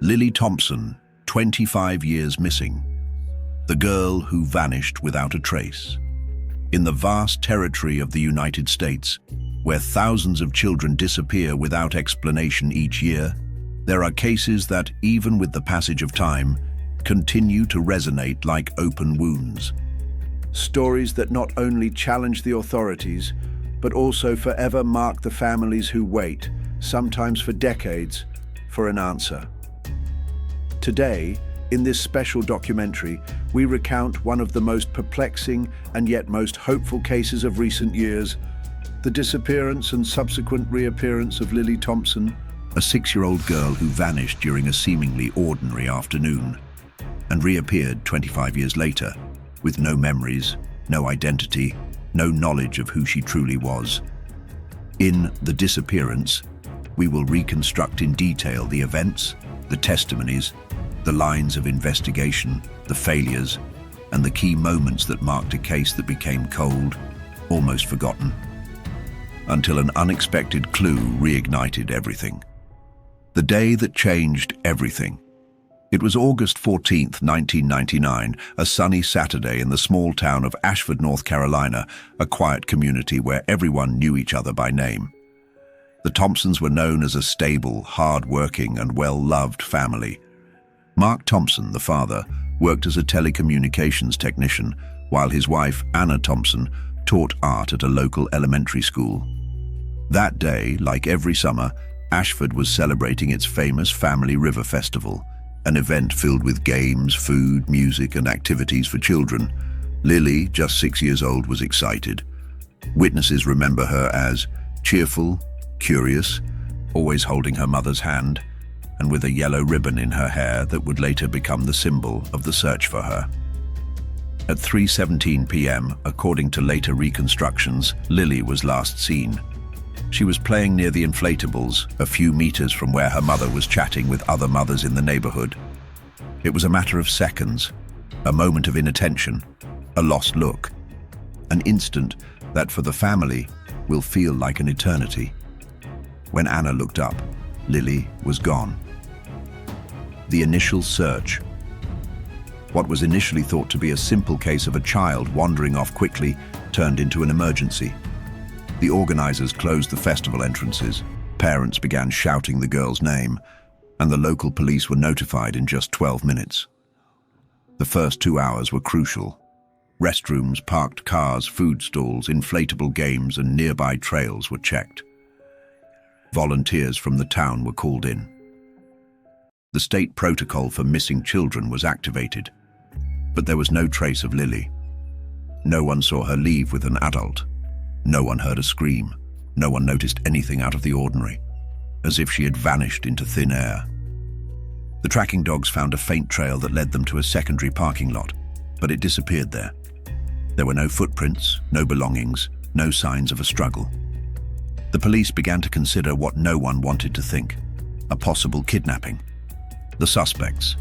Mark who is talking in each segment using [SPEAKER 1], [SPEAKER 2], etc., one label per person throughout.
[SPEAKER 1] Lily Thompson, 25 years missing. The girl who vanished without a trace. In the vast territory of the United States, where thousands of children disappear without explanation each year, there are cases that, even with the passage of time, continue to resonate like open wounds.
[SPEAKER 2] Stories that not only challenge the authorities, but also forever mark the families who wait, sometimes for decades, for an answer. Today, in this special documentary, we recount one of the most perplexing and yet most hopeful cases of recent years, the disappearance and subsequent reappearance of Lily Thompson,
[SPEAKER 1] a 6-year-old girl who vanished during a seemingly ordinary afternoon and reappeared 25 years later, with no memories, no identity, no knowledge of who she truly was. In The Disappearance, we will reconstruct in detail the events, the testimonies, the lines of investigation, the failures, and the key moments that marked a case that became cold, almost forgotten, until an unexpected clue reignited everything. The day that changed everything. It was August 14th, 1999, a sunny Saturday in the small town of Ashford, North Carolina, a quiet community where everyone knew each other by name. The Thompsons were known as a stable, hard-working, and well-loved family. Mark Thompson, the father, worked as a telecommunications technician, while his wife, Anna Thompson, taught art at a local elementary school. That day, like every summer, Ashford was celebrating its famous Family River Festival, an event filled with games, food, music, and activities for children. Lily, just 6 years old, was excited. Witnesses remember her as cheerful, curious, always holding her mother's hand, and with a yellow ribbon in her hair that would later become the symbol of the search for her. At 3:17 p.m., according to later reconstructions, Lily was last seen. She was playing near the inflatables, a few meters from where her mother was chatting with other mothers in the neighborhood. It was a matter of seconds, a moment of inattention, a lost look, an instant that for the family will feel like an eternity. When Anna looked up, Lily was gone. The initial search. What was initially thought to be a simple case of a child wandering off quickly turned into an emergency. The organizers closed the festival entrances, parents began shouting the girl's name, and the local police were notified in just 12 minutes. The first 2 hours were crucial. Restrooms, parked cars, food stalls, inflatable games, and nearby trails were checked. Volunteers from the town were called in. The state protocol for missing children was activated, but there was no trace of Lily. No one saw her leave with an adult. No one heard a scream. No one noticed anything out of the ordinary, as if she had vanished into thin air. The tracking dogs found a faint trail that led them to a secondary parking lot, but it disappeared there. There were no footprints, no belongings, no signs of a struggle. The police began to consider what no one wanted to think: a possible kidnapping. The suspects.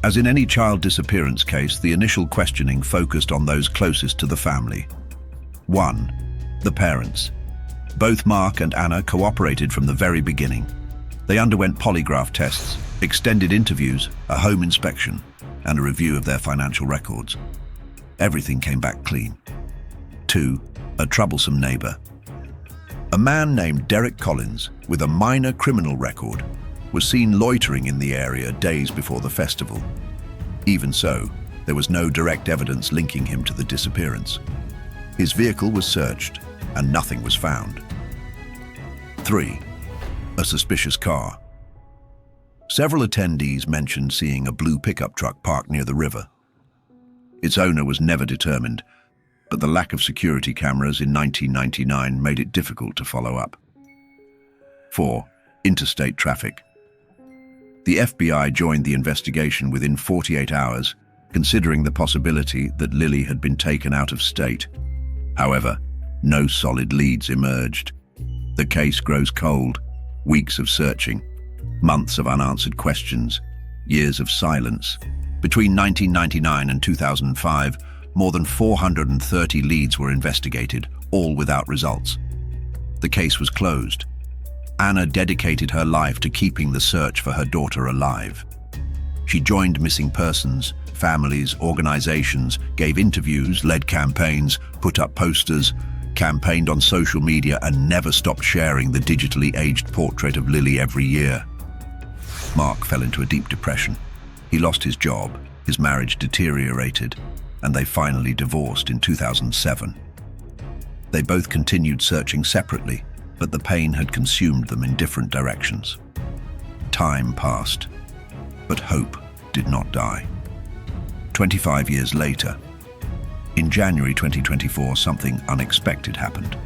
[SPEAKER 1] As in any child disappearance case, the initial questioning focused on those closest to the family. 1. The parents. Both Mark and Anna cooperated from the very beginning. They underwent polygraph tests, extended interviews, a home inspection, and a review of their financial records. Everything came back clean. 2. A troublesome neighbor. A man named Derek Collins, with a minor criminal record, was seen loitering in the area days before the festival. Even so, there was no direct evidence linking him to the disappearance. His vehicle was searched, and nothing was found. 3. A suspicious car. Several attendees mentioned seeing a blue pickup truck parked near the river. Its owner was never determined, but the lack of security cameras in 1999 made it difficult to follow up. 4. Interstate traffic. The FBI joined the investigation within 48 hours, considering the possibility that Lily had been taken out of state. However, no solid leads emerged. The case grows cold, weeks of searching, months of unanswered questions, years of silence. Between 1999 and 2005, more than 430 leads were investigated, all without results. The case was closed. Anna dedicated her life to keeping the search for her daughter alive. She joined missing persons, families, organizations, gave interviews, led campaigns, put up posters, campaigned on social media, and never stopped sharing the digitally aged portrait of Lily every year. Mark fell into a deep depression. He lost his job, his marriage deteriorated, and they finally divorced in 2007. They both continued searching separately, but the pain had consumed them in different directions. Time passed, but hope did not die. 25 years later, in January 2024, something unexpected happened.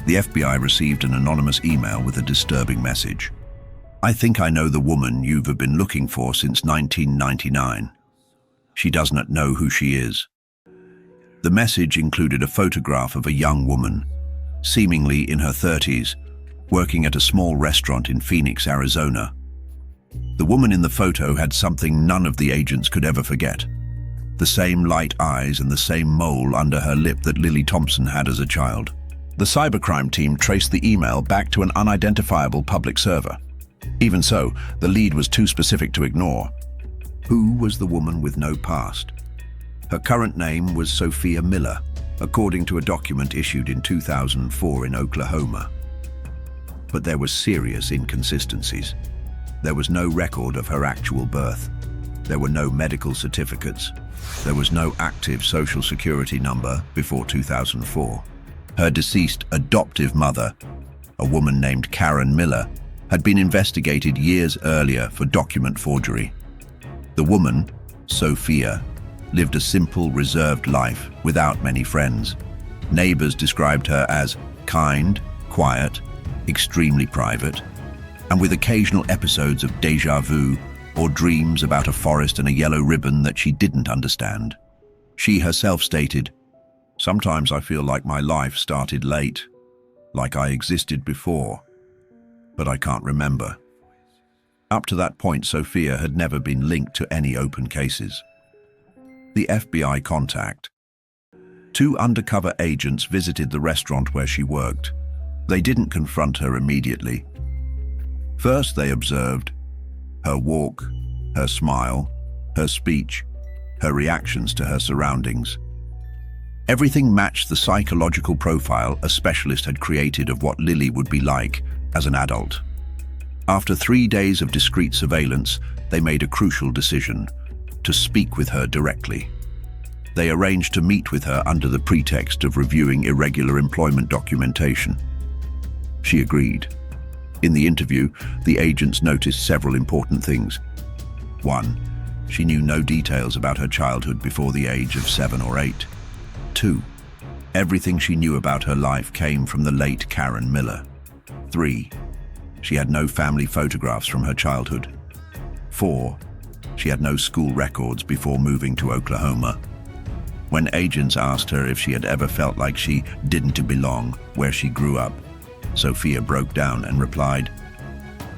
[SPEAKER 1] The FBI received an anonymous email with a disturbing message. "I think I know the woman you've been looking for since 1999. She does not know who she is." The message included a photograph of a young woman, seemingly in her 30s, working at a small restaurant in Phoenix, Arizona. The woman in the photo had something none of the agents could ever forget: the same light eyes and the same mole under her lip that Lily Thompson had as a child. The cybercrime team traced the email back to an unidentifiable public server. Even so, the lead was too specific to ignore. Who was the woman with no past? Her current name was Sophia Miller, according to a document issued in 2004 in Oklahoma. But there were serious inconsistencies. There was no record of her actual birth. There were no medical certificates. There was no active social security number before 2004. Her deceased adoptive mother, a woman named Karen Miller, had been investigated years earlier for document forgery. The woman, Sophia, lived a simple, reserved life without many friends. Neighbors described her as kind, quiet, extremely private, and with occasional episodes of déjà vu or dreams about a forest and a yellow ribbon that she didn't understand. She herself stated, "Sometimes I feel like my life started late, like I existed before, but I can't remember." Up to that point, Sophia had never been linked to any open cases. The FBI contact. 2 undercover agents visited the restaurant where she worked. They didn't confront her immediately. First, they observed her walk, her smile, her speech, her reactions to her surroundings. Everything matched the psychological profile a specialist had created of what Lily would be like as an adult. After 3 days of discreet surveillance, they made a crucial decision: to speak with her directly. They arranged to meet with her under the pretext of reviewing irregular employment documentation. She agreed. In the interview, the agents noticed several important things. 1. She knew no details about her childhood before the age of 7 or 8. 2. Everything she knew about her life came from the late Karen Miller. 3. She had no family photographs from her childhood. 4. She had no school records before moving to Oklahoma. When agents asked her if she had ever felt like she didn't belong where she grew up, Sophia broke down and replied,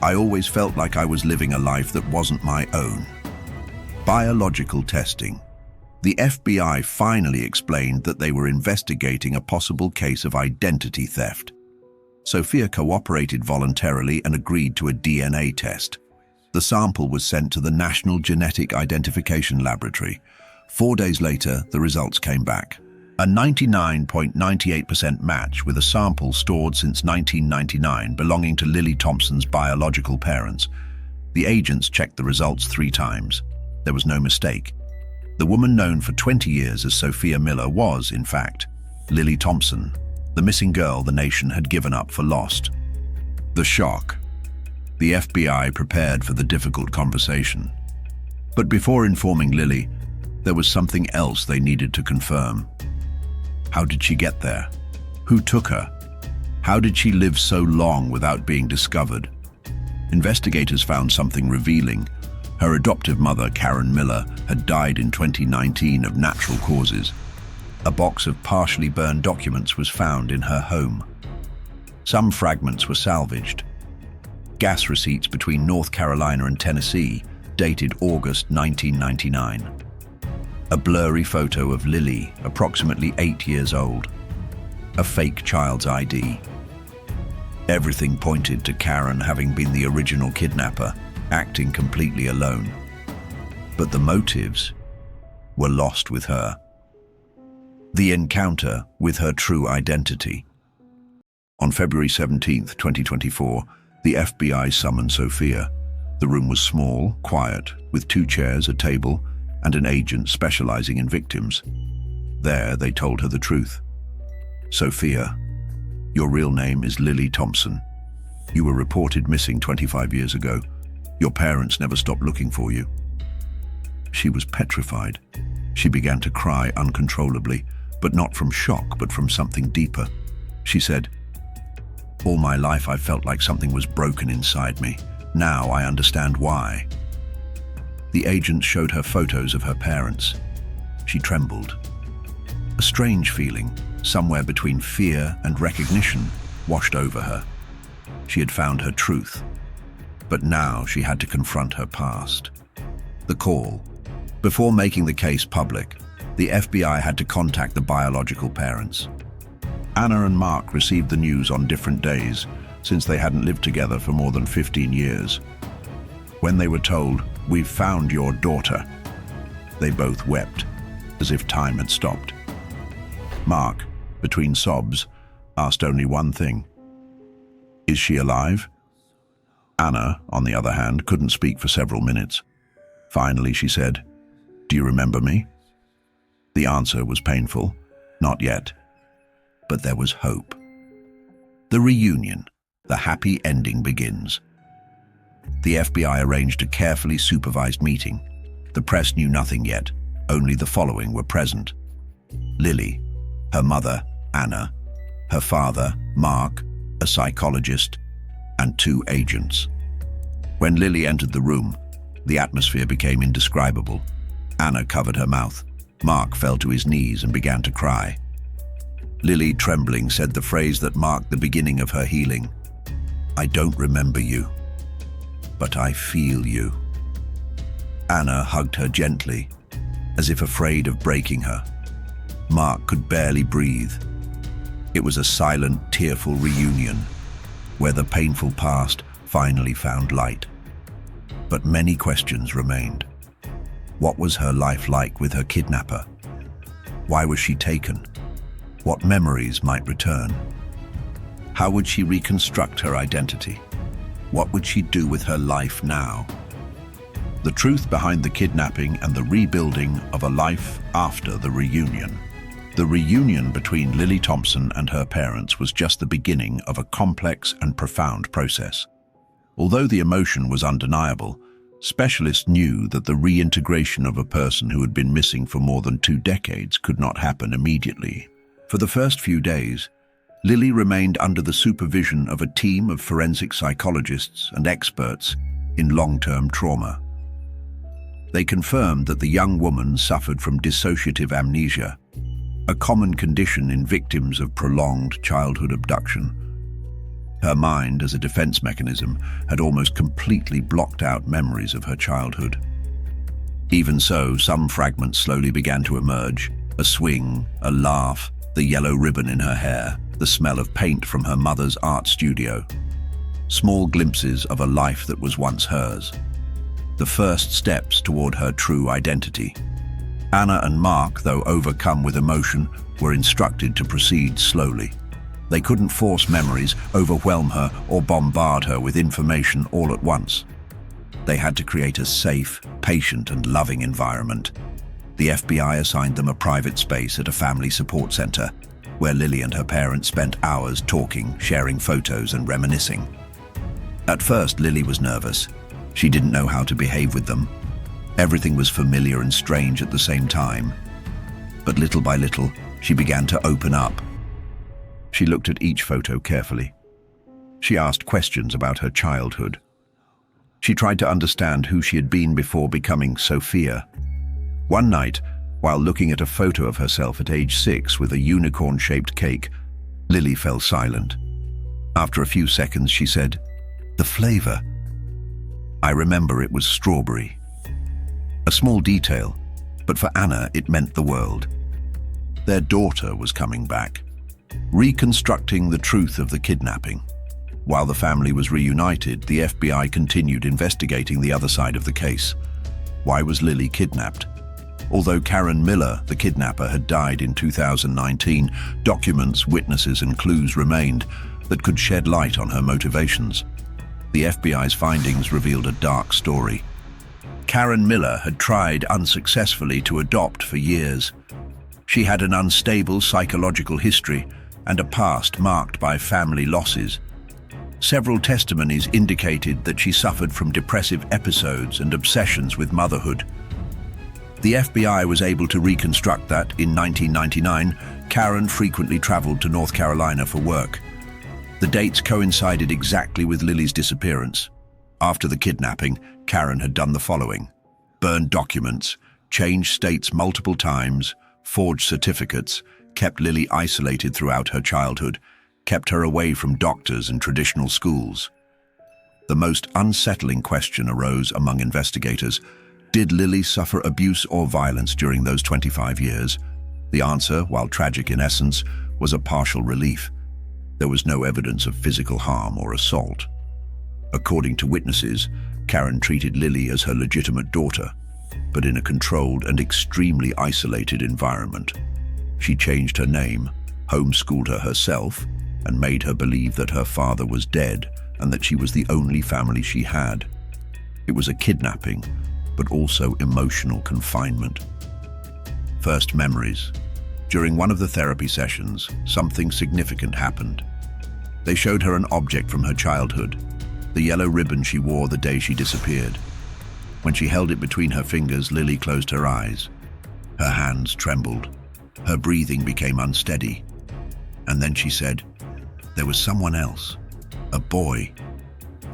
[SPEAKER 1] "I always felt like I was living a life that wasn't my own." Biological testing. The FBI finally explained that they were investigating a possible case of identity theft. Sophia cooperated voluntarily and agreed to a DNA test. The sample was sent to the National Genetic Identification Laboratory. 4 days later, the results came back. A 99.98% match with a sample stored since 1999 belonging to Lily Thompson's biological parents. The agents checked the results 3 times. There was no mistake. The woman known for 20 years as Sophia Miller was, in fact, Lily Thompson, the missing girl the nation had given up for lost. The shock. The FBI prepared for the difficult conversation. But before informing Lily, there was something else they needed to confirm. How did she get there? Who took her? How did she live so long without being discovered? Investigators found something revealing. Her adoptive mother, Karen Miller, had died in 2019 of natural causes. A box of partially burned documents was found in her home. Some fragments were salvaged. Gas receipts between North Carolina and Tennessee, dated August 1999. A blurry photo of Lily, approximately 8 years old. A fake child's ID. Everything pointed to Karen having been the original kidnapper, acting completely alone. But the motives were lost with her. The encounter with her true identity. On February 17th, 2024, the FBI summoned Sophia. The room was small, quiet, with 2 chairs, a table, and an agent specializing in victims. There, they told her the truth. Sophia, your real name is Lily Thompson. You were reported missing 25 years ago. Your parents never stopped looking for you. She was petrified. She began to cry uncontrollably, but not from shock, but from something deeper. She said, "All my life I felt like something was broken inside me. Now I understand why." The agent showed her photos of her parents. She trembled. A strange feeling, somewhere between fear and recognition, washed over her. She had found her truth, but now she had to confront her past. The call. Before making the case public, the FBI had to contact the biological parents. Anna and Mark received the news on different days, since they hadn't lived together for more than 15 years. When they were told, "We've found your daughter," they both wept, as if time had stopped. Mark, between sobs, asked only one thing: "Is she alive?" Anna, on the other hand, couldn't speak for several minutes. Finally, she said, "Do you remember me?" The answer was painful. Not yet. But there was hope. The reunion, the happy ending begins. The FBI arranged a carefully supervised meeting. The press knew nothing yet. Only the following were present: Lily, her mother, Anna, her father, Mark, a psychologist, and 2 agents. When Lily entered the room, the atmosphere became indescribable. Anna covered her mouth. Mark fell to his knees and began to cry. Lily, trembling, said the phrase that marked the beginning of her healing: "I don't remember you, but I feel you." Anna hugged her gently, as if afraid of breaking her. Mark could barely breathe. It was a silent, tearful reunion, where the painful past finally found light. But many questions remained. What was her life like with her kidnapper? Why was she taken? What memories might return? How would she reconstruct her identity? What would she do with her life now? The truth behind the kidnapping and the rebuilding of a life after the reunion. The reunion between Lily Thompson and her parents was just the beginning of a complex and profound process. Although the emotion was undeniable, specialists knew that the reintegration of a person who had been missing for more than 2 decades could not happen immediately. For the first few days, Lily remained under the supervision of a team of forensic psychologists and experts in long-term trauma. They confirmed that the young woman suffered from dissociative amnesia, a common condition in victims of prolonged childhood abduction. Her mind, as a defense mechanism, had almost completely blocked out memories of her childhood. Even so, some fragments slowly began to emerge: a swing, a laugh, the yellow ribbon in her hair, the smell of paint from her mother's art studio. Small glimpses of a life that was once hers. The first steps toward her true identity. Anna and Mark, though overcome with emotion, were instructed to proceed slowly. They couldn't force memories, overwhelm her, or bombard her with information all at once. They had to create a safe, patient, and loving environment. The FBI assigned them a private space at a family support center, where Lily and her parents spent hours talking, sharing photos, and reminiscing. At first, Lily was nervous. She didn't know how to behave with them. Everything was familiar and strange at the same time. But little by little, she began to open up. She looked at each photo carefully. She asked questions about her childhood. She tried to understand who she had been before becoming Sophia. One night, while looking at a photo of herself at age 6 with a unicorn-shaped cake, Lily fell silent. After a few seconds, she said, "The flavor. I remember it was strawberry." A small detail, but for Anna, it meant the world. Their daughter was coming back, reconstructing the truth of the kidnapping. While the family was reunited, the FBI continued investigating the other side of the case. Why was Lily kidnapped? Although Karen Miller, the kidnapper, had died in 2019, documents, witnesses, and clues remained that could shed light on her motivations. The FBI's findings revealed a dark story. Karen Miller had tried unsuccessfully to adopt for years. She had an unstable psychological history and a past marked by family losses. Several testimonies indicated that she suffered from depressive episodes and obsessions with motherhood. The FBI was able to reconstruct that in 1999, Karen frequently traveled to North Carolina for work. The dates coincided exactly with Lily's disappearance. After the kidnapping, Karen had done the following: burned documents, changed states multiple times, forged certificates, kept Lily isolated throughout her childhood, kept her away from doctors and traditional schools. The most unsettling question arose among investigators: did Lily suffer abuse or violence during those 25 years? The answer, while tragic in essence, was a partial relief. There was no evidence of physical harm or assault. According to witnesses, Karen treated Lily as her legitimate daughter, but in a controlled and extremely isolated environment. She changed her name, homeschooled her herself, and made her believe that her father was dead and that she was the only family she had. It was a kidnapping, but also emotional confinement. First memories. During one of the therapy sessions, something significant happened. They showed her an object from her childhood, the yellow ribbon she wore the day she disappeared. When she held it between her fingers, Lily closed her eyes. Her hands trembled. Her breathing became unsteady. And then she said, "There was someone else, a boy.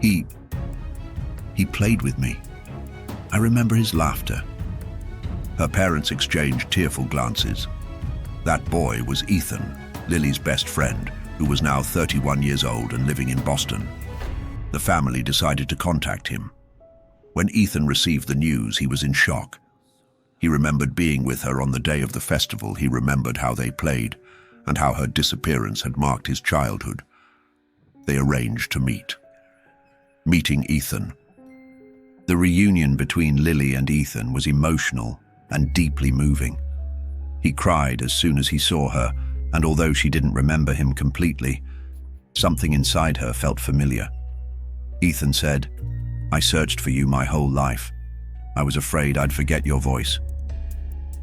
[SPEAKER 1] He played with me. I remember his laughter." Her parents exchanged tearful glances. That boy was Ethan, Lily's best friend, who was now 31 years old and living in Boston. The family decided to contact him. When Ethan received the news, he was in shock. He remembered being with her on the day of the festival. He remembered how they played and how her disappearance had marked his childhood. They arranged to meet. Meeting Ethan. The reunion between Lily and Ethan was emotional and deeply moving. He cried as soon as he saw her, and although she didn't remember him completely, something inside her felt familiar. Ethan said, "I searched for you my whole life. I was afraid I'd forget your voice."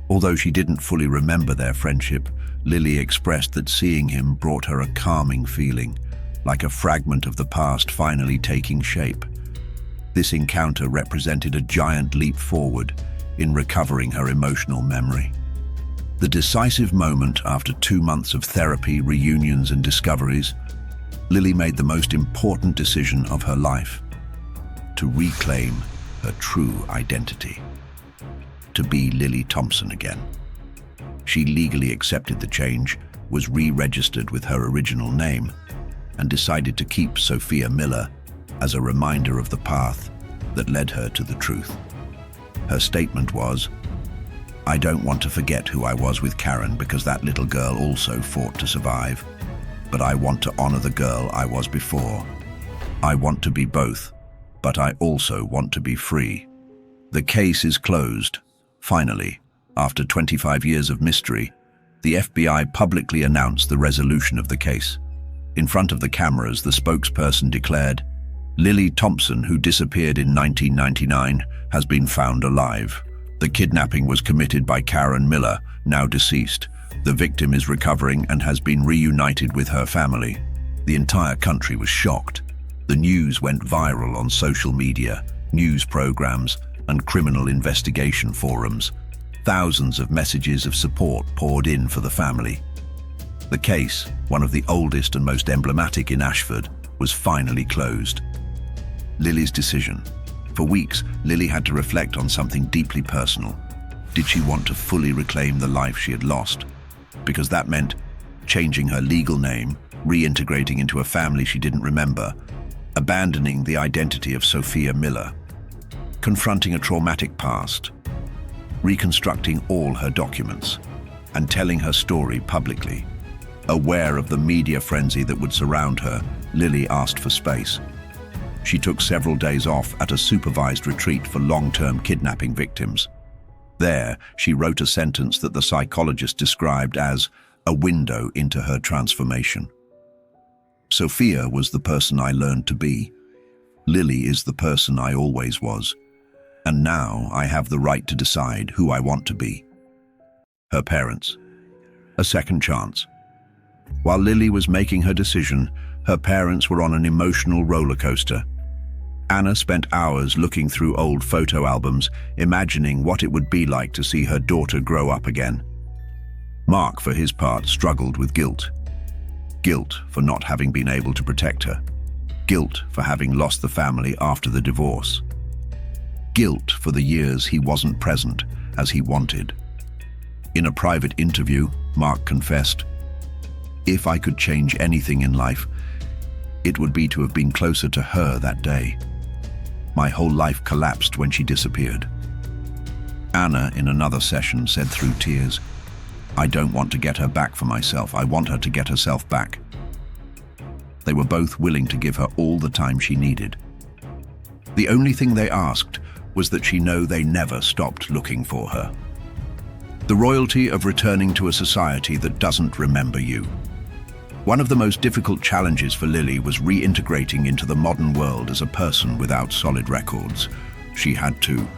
[SPEAKER 1] Although she didn't fully remember their friendship, Lily expressed that seeing him brought her a calming feeling, like a fragment of the past finally taking shape. This encounter represented a giant leap forward in recovering her emotional memory. The decisive moment after 2 months of therapy, reunions, and discoveries, Lily made the most important decision of her life: to reclaim her true identity, to be Lily Thompson again. She legally accepted the change, was re-registered with her original name, and decided to keep Sophia Miller as a reminder of the path that led her to the truth. Her statement was, "I don't want to forget who I was with Karen because that little girl also fought to survive, but I want to honor the girl I was before. I want to be both, but I also want to be free." The case is closed. Finally, after 25 years of mystery, the FBI publicly announced the resolution of the case. In front of the cameras, the spokesperson declared, "Lily Thompson, who disappeared in 1999, has been found alive. The kidnapping was committed by Karen Miller, now deceased. The victim is recovering and has been reunited with her family." The entire country was shocked. The news went viral on social media, news programs, and criminal investigation forums. Thousands of messages of support poured in for the family. The case, one of the oldest and most emblematic in Ashford, was finally closed. Lily's decision. For weeks, Lily had to reflect on something deeply personal. Did she want to fully reclaim the life she had lost? Because that meant changing her legal name, reintegrating into a family she didn't remember, abandoning the identity of Sophia Miller, confronting a traumatic past, reconstructing all her documents, and telling her story publicly. Aware of the media frenzy that would surround her, Lily asked for space. She took several days off at a supervised retreat for long-term kidnapping victims. There, she wrote a sentence that the psychologist described as a window into her transformation. Sophia was the person I learned to be. Lily is the person I always was. And now I have the right to decide who I want to be. Her parents. A second chance. While Lily was making her decision, her parents were on an emotional roller coaster. Anna spent hours looking through old photo albums, imagining what it would be like to see her daughter grow up again. Mark, for his part, struggled with guilt. Guilt for not having been able to protect her. Guilt for having lost the family after the divorce. Guilt for the years he wasn't present as he wanted. In a private interview, Mark confessed, "If I could change anything in life, it would be to have been closer to her that day. My whole life collapsed when she disappeared." Anna, in another session, said through tears, "I don't want to get her back for myself. I want her to get herself back." They were both willing to give her all the time she needed. The only thing they asked was that she know they never stopped looking for her. The royalty of returning to a society that doesn't remember you. One of the most difficult challenges for Lily was reintegrating into the modern world as a person without solid records. She had to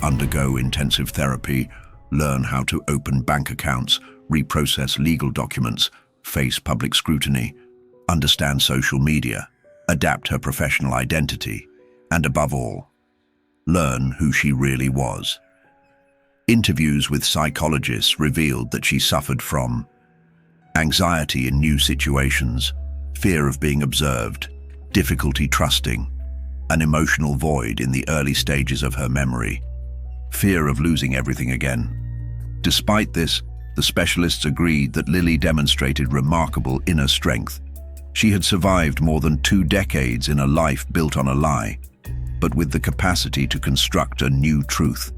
[SPEAKER 1] undergo intensive therapy, learn how to open bank accounts, reprocess legal documents, face public scrutiny, understand social media, adapt her professional identity, and above all, learn who she really was. Interviews with psychologists revealed that she suffered from anxiety in new situations, fear of being observed, difficulty trusting, an emotional void in the early stages of her memory, fear of losing everything again. Despite this, the specialists agreed that Lily demonstrated remarkable inner strength. She had survived more than 2 decades in a life built on a lie, but with the capacity to construct a new truth.